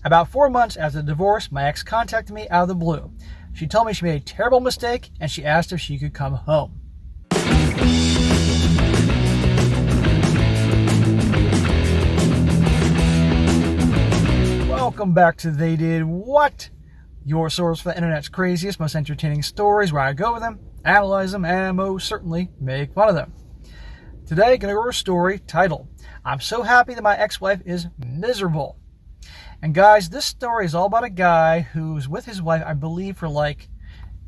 About 4 months after the divorce, my ex contacted me out of the blue. She told me she made a terrible mistake and she asked if she could come home. Welcome back to They Did What? Your source for the internet's craziest, most entertaining stories, where I go with them, analyze them, and most certainly make fun of them. Today, I'm going to go over a story titled, I'm so happy that my ex-wife is miserable. And guys, this story is all about a guy who's with his wife, I believe, for like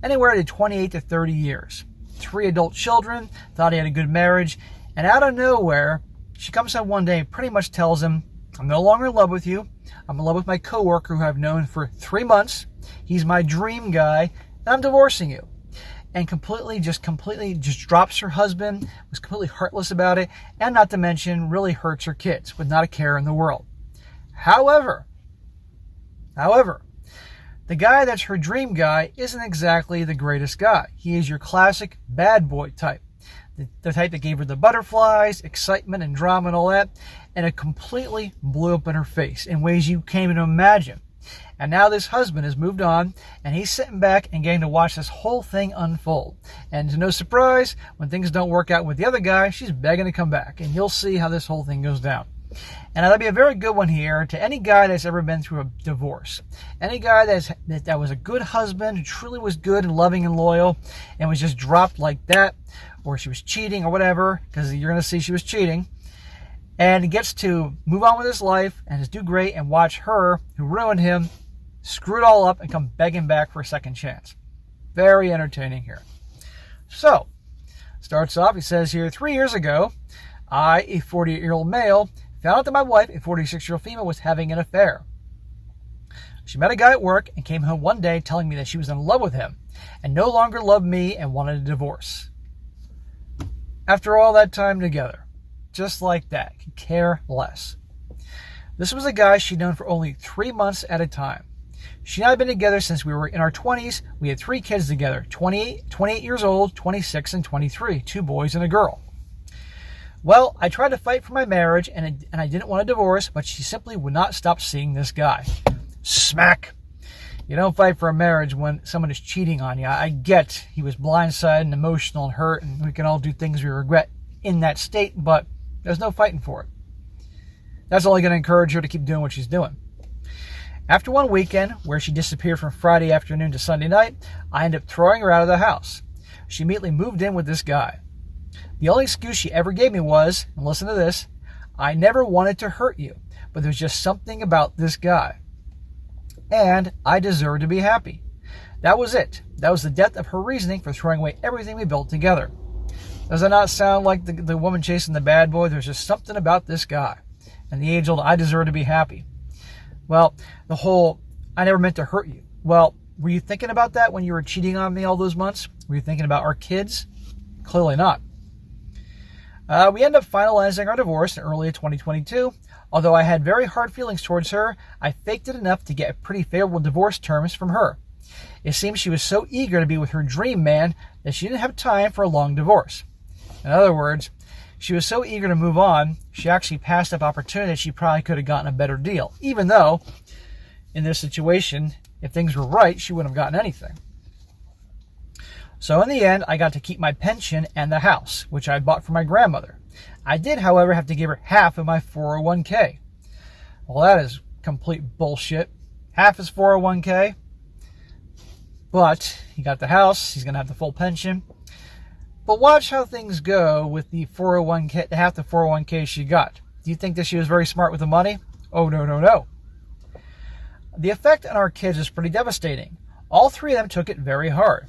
anywhere to 28 to 30 years. 3 adult children, thought he had a good marriage, and out of nowhere, she comes home one day and pretty much tells him, I'm no longer in love with you. I'm in love with my coworker who I've known for 3 months. He's my dream guy, and I'm divorcing you. And completely just drops her husband, was completely heartless about it, and not to mention really hurts her kids with not a care in the world. However, the guy that's her dream guy isn't exactly the greatest guy. He is your classic bad boy type. The type that gave her the butterflies, excitement, and drama and all that, and it completely blew up in her face in ways you can't even imagine. And now this husband has moved on, and he's sitting back and getting to watch this whole thing unfold. And to no surprise, when things don't work out with the other guy, she's begging to come back. And you'll see how this whole thing goes down. And that'll be a very good one here to any guy that's ever been through a divorce. Any guy that was a good husband, who truly was good and loving and loyal, and was just dropped like that, or she was cheating or whatever, because you're going to see she was cheating. And he gets to move on with his life and just do great and watch her, who ruined him, screw it all up and come begging back for a second chance. Very entertaining here. So, starts off, he says here, 3 years ago, I, a 48-year-old male, found out that my wife, a 46-year-old female, was having an affair. She met a guy at work and came home one day telling me that she was in love with him and no longer loved me and wanted a divorce. After all that time together, just like that, could care less. This was a guy she'd known for only 3 months at a time. She and I had been together since we were in our 20s. We had 3 kids together, 28 years old, 26, and 23, 2 boys and a girl. Well, I tried to fight for my marriage, and I didn't want a divorce, but she simply would not stop seeing this guy. Smack! You don't fight for a marriage when someone is cheating on you. I get he was blindsided and emotional and hurt, and we can all do things we regret in that state, but there's no fighting for it. That's only going to encourage her to keep doing what she's doing. After one weekend, where she disappeared from Friday afternoon to Sunday night, I ended up throwing her out of the house. She immediately moved in with this guy. The only excuse she ever gave me was, and listen to this, I never wanted to hurt you, but there's just something about this guy. And I deserve to be happy. That was it. That was the depth of her reasoning for throwing away everything we built together. Does that not sound like the woman chasing the bad boy? There's just something about this guy. And the age-old, I deserve to be happy. Well, the whole, I never meant to hurt you. Well, were you thinking about that when you were cheating on me all those months? Were you thinking about our kids? Clearly not. We ended up finalizing our divorce in early 2022. Although I had very hard feelings towards her, I faked it enough to get pretty favorable divorce terms from her. It seems she was so eager to be with her dream man that she didn't have time for a long divorce. In other words, she was so eager to move on, she actually passed up opportunity that she probably could have gotten a better deal. Even though, in this situation, if things were right, she wouldn't have gotten anything. So in the end, I got to keep my pension and the house, which I bought for my grandmother. I did, however, have to give her half of my 401k. Well, that is complete bullshit. Half is 401k. But he got the house. He's going to have the full pension. But watch how things go with the 401k, half the 401k she got. Do you think that she was very smart with the money? Oh, no. The effect on our kids is pretty devastating. All 3 of them took it very hard.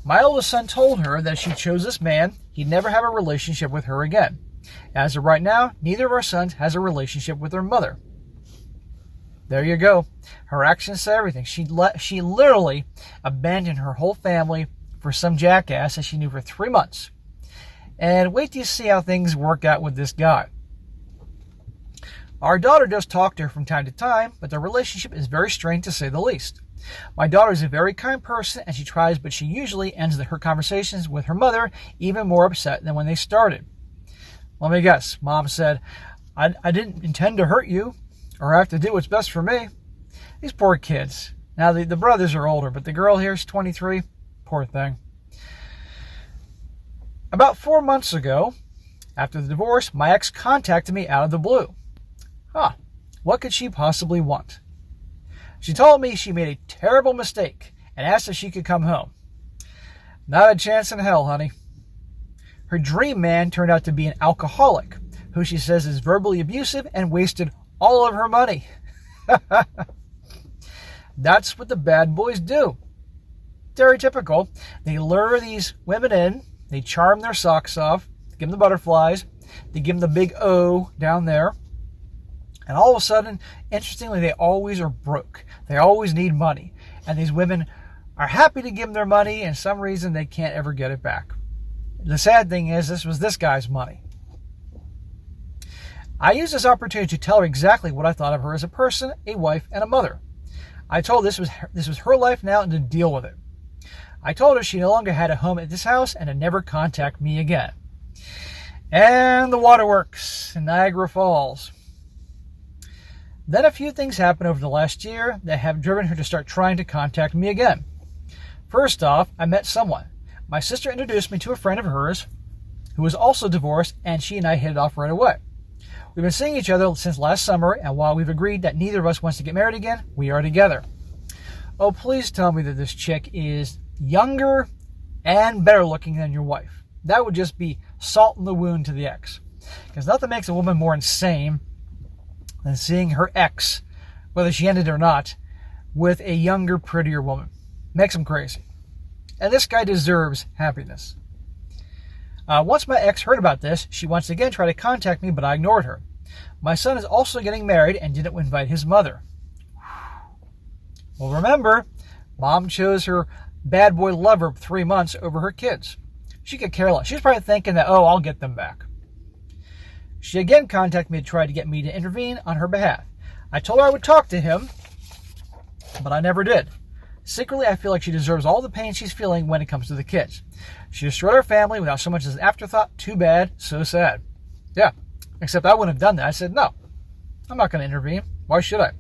My oldest son told her that if she chose this man, he'd never have a relationship with her again. As of right now, neither of our sons has a relationship with their mother. There you go. Her actions say everything. She literally abandoned her whole family for some jackass that she knew for 3 months. And wait till you see how things work out with this guy. Our daughter does talk to her from time to time, but their relationship is very strained to say the least. My daughter is a very kind person, and she tries, but she usually ends her conversations with her mother even more upset than when they started. Let me guess. Mom said, I didn't intend to hurt you, or have to do what's best for me. These poor kids. Now, the brothers are older, but the girl here is 23. Poor thing. About 4 months ago, after the divorce, my ex contacted me out of the blue. What could she possibly want? She told me she made a terrible mistake and asked if she could come home. Not a chance in hell, honey. Her dream man turned out to be an alcoholic who she says is verbally abusive and wasted all of her money. That's what the bad boys do. Stereotypical. They lure these women in, they charm their socks off, give them the butterflies, they give them the big O down there, and all of a sudden, interestingly, they always are broke. They always need money. And these women are happy to give them their money, and for some reason they can't ever get it back. The sad thing is, this was this guy's money. I used this opportunity to tell her exactly what I thought of her as a person, a wife, and a mother. I told her this was her life now and to deal with it. I told her she no longer had a home at this house and to never contact me again. And the waterworks in Niagara Falls. Then a few things happened over the last year that have driven her to start trying to contact me again. First off, I met someone. My sister introduced me to a friend of hers who was also divorced, and she and I hit it off right away. We've been seeing each other since last summer, and while we've agreed that neither of us wants to get married again, we are together. Oh, please tell me that this chick is younger and better looking than your wife. That would just be salt in the wound to the ex. Because nothing makes a woman more insane than seeing her ex, whether she ended or not, with a younger, prettier woman. Makes them crazy. And this guy deserves happiness. Once my ex heard about this, she once again tried to contact me, but I ignored her. My son is also getting married and didn't invite his mother. Well, remember, mom chose her bad boy lover 3 months over her kids. She could care less. She's probably thinking that, I'll get them back. She again contacted me to try to get me to intervene on her behalf. I told her I would talk to him, but I never did. Secretly, I feel like she deserves all the pain she's feeling when it comes to the kids. She destroyed our family without so much as an afterthought. Too bad, so sad. Yeah, except I wouldn't have done that. I said, no, I'm not going to intervene. Why should I?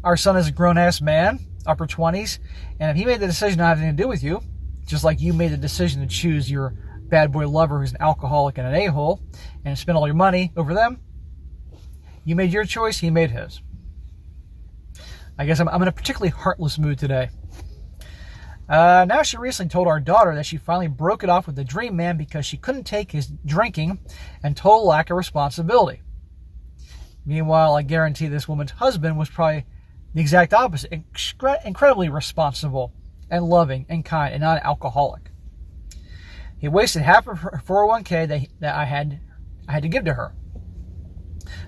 Our son is a grown-ass man, upper 20s, and if he made the decision not having to do with you, just like you made the decision to choose your bad boy lover who's an alcoholic and an a-hole and spend all your money over them, you made your choice, he made his. I guess I'm in a particularly heartless mood today. Now she recently told our daughter that she finally broke it off with the dream man because she couldn't take his drinking and total lack of responsibility. Meanwhile, I guarantee this woman's husband was probably the exact opposite, incredibly responsible and loving and kind and not an alcoholic. He wasted half of her 401k that I had to give to her.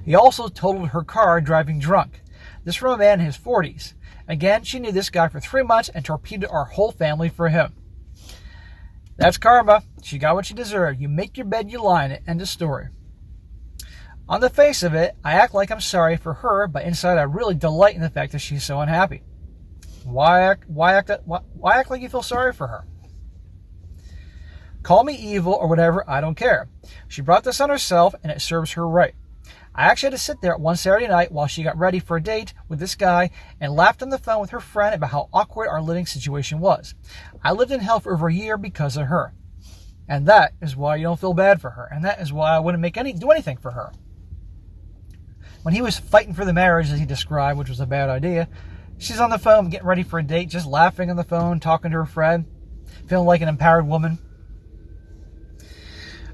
He also totaled her car driving drunk. This from a man in his 40s. Again, she knew this guy for 3 months and torpedoed our whole family for him. That's karma. She got what she deserved. You make your bed, you lie in it. End of story. On the face of it, I act like I'm sorry for her, but inside I really delight in the fact that she's so unhappy. Why act like you feel sorry for her? Call me evil or whatever, I don't care. She brought this on herself, and it serves her right. I actually had to sit there one Saturday night while she got ready for a date with this guy and laughed on the phone with her friend about how awkward our living situation was. I lived in hell for over a year because of her. And that is why you don't feel bad for her. And that is why I wouldn't do anything for her. When he was fighting for the marriage, as he described, which was a bad idea, she's on the phone getting ready for a date, just laughing on the phone, talking to her friend, feeling like an empowered woman.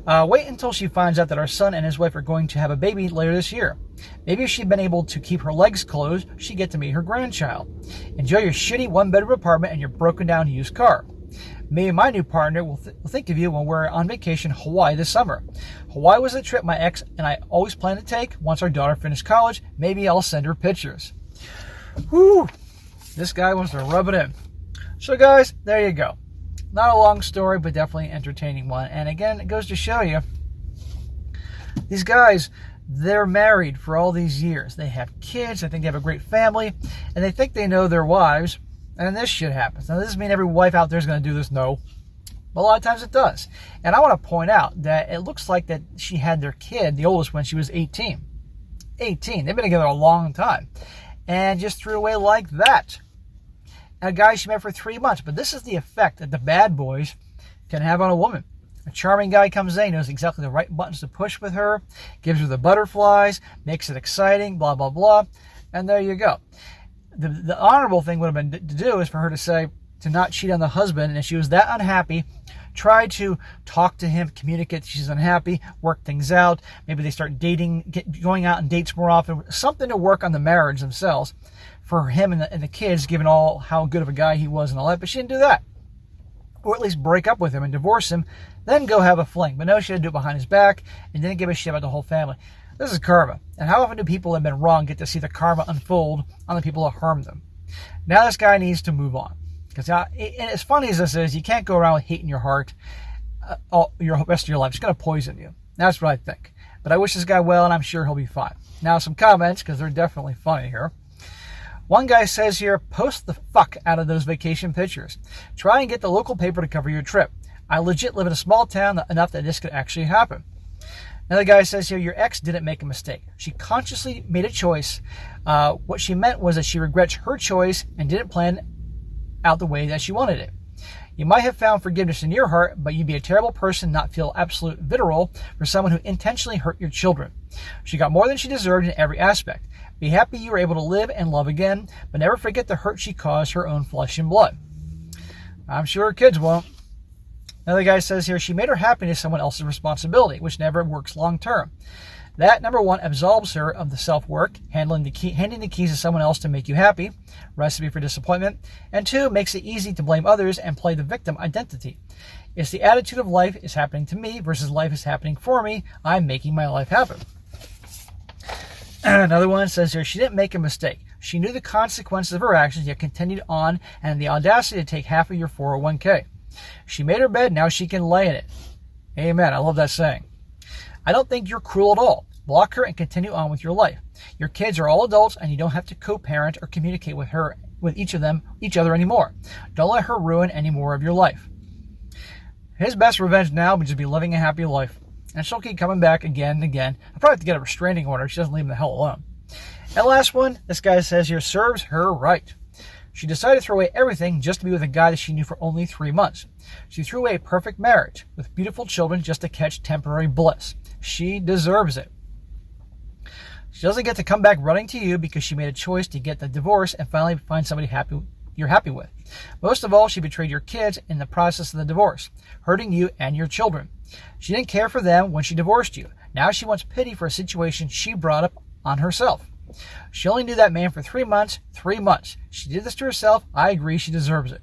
Wait until she finds out that our son and his wife are going to have a baby later this year. Maybe if she'd been able to keep her legs closed, she'd get to meet her grandchild. Enjoy your shitty one-bedroom apartment and your broken-down used car. Maybe my new partner will think of you when we're on vacation in Hawaii this summer. Hawaii was a trip my ex and I always planned to take once our daughter finished college. Maybe I'll send her pictures. Whew! This guy wants to rub it in. So guys, there you go. Not a long story, but definitely an entertaining one. And again, it goes to show you, these guys, they're married for all these years. They have kids. I think they have a great family. And they think they know their wives. And then this shit happens. Now, does this mean every wife out there is going to do this? No. But a lot of times it does. And I want to point out that it looks like that she had their kid, the oldest, when she was 18. 18. They've been together a long time. and just threw away like that. And a guy she met for 3 months. But this is the effect that the bad boys can have on a woman. A charming guy comes in, knows exactly the right buttons to push with her, gives her the butterflies, makes it exciting, blah, blah, blah. And there you go. The honorable thing would have been to do is for her to say, to not cheat on the husband. And if she was that unhappy, try to talk to him, communicate that she's unhappy, work things out. Maybe they start dating, going out on dates more often. Something to work on the marriage themselves for him and the kids, given all how good of a guy he was and all that. But she didn't do that. Or at least break up with him and divorce him, then go have a fling. But no, she had to do it behind his back and didn't give a shit about the whole family. This is karma. And how often do people who have been wrong get to see the karma unfold on the people who harmed them? Now this guy needs to move on. Because and as funny as this is, you can't go around with hate in your heart all your rest of your life. It's going to poison you. That's what I think. But I wish this guy well, and I'm sure he'll be fine. Now some comments, because they're definitely funny here. One guy says here, post the fuck out of those vacation pictures. Try and get the local paper to cover your trip. I legit live in a small town enough that this could actually happen. Another guy says here, your ex didn't make a mistake. She consciously made a choice. What she meant was that she regrets her choice and didn't plan out the way that she wanted it. You might have found forgiveness in your heart, but you'd be a terrible person not feel absolute vitriol for someone who intentionally hurt your children. She got more than she deserved in every aspect. Be happy you were able to live and love again, but never forget the hurt she caused her own flesh and blood. I'm sure her kids won't. Another guy says here, she made her happiness someone else's responsibility, which never works long term. That, number one, absolves her of the self-work, handing the keys to someone else to make you happy, recipe for disappointment, and two, makes it easy to blame others and play the victim identity. It's the attitude of life is happening to me versus life is happening for me. I'm making my life happen. Another one says here, she didn't make a mistake. She knew the consequences of her actions, yet continued on and had the audacity to take half of your 401k. She made her bed, now she can lay in it. Amen. I love that saying. I don't think you're cruel at all. Block her and continue on with your life. Your kids are all adults and you don't have to co-parent or communicate with each other anymore. Don't let her ruin any more of your life. His best revenge now would just be living a happy life. And she'll keep coming back again and again. I'll probably have to get a restraining order if she doesn't leave him the hell alone. And last one, this guy says here, serves her right. She decided to throw away everything just to be with a guy that she knew for only 3 months. She threw away a perfect marriage with beautiful children just to catch temporary bliss. She deserves it. She doesn't get to come back running to you because she made a choice to get the divorce and finally find somebody you're happy with. Most of all, she betrayed your kids in the process of the divorce, hurting you and your children. She didn't care for them when she divorced you. Now she wants pity for a situation she brought up on herself. She only knew that man for 3 months. 3 months. She did this to herself. I agree, she deserves it.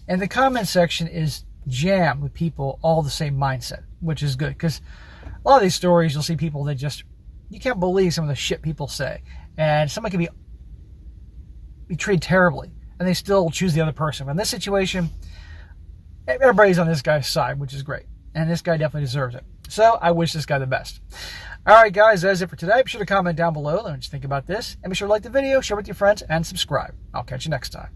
And the comment section is jammed with people all the same mindset, which is good because a lot of these stories you'll see people that just, you can't believe some of the shit people say. And someone can be treated terribly and they still choose the other person. But in this situation, everybody's on this guy's side, which is great. And this guy definitely deserves it. So I wish this guy the best. All right, guys, that's it for today. Be sure to comment down below. Let me just think about this. And be sure to like the video, share with your friends, and subscribe. I'll catch you next time.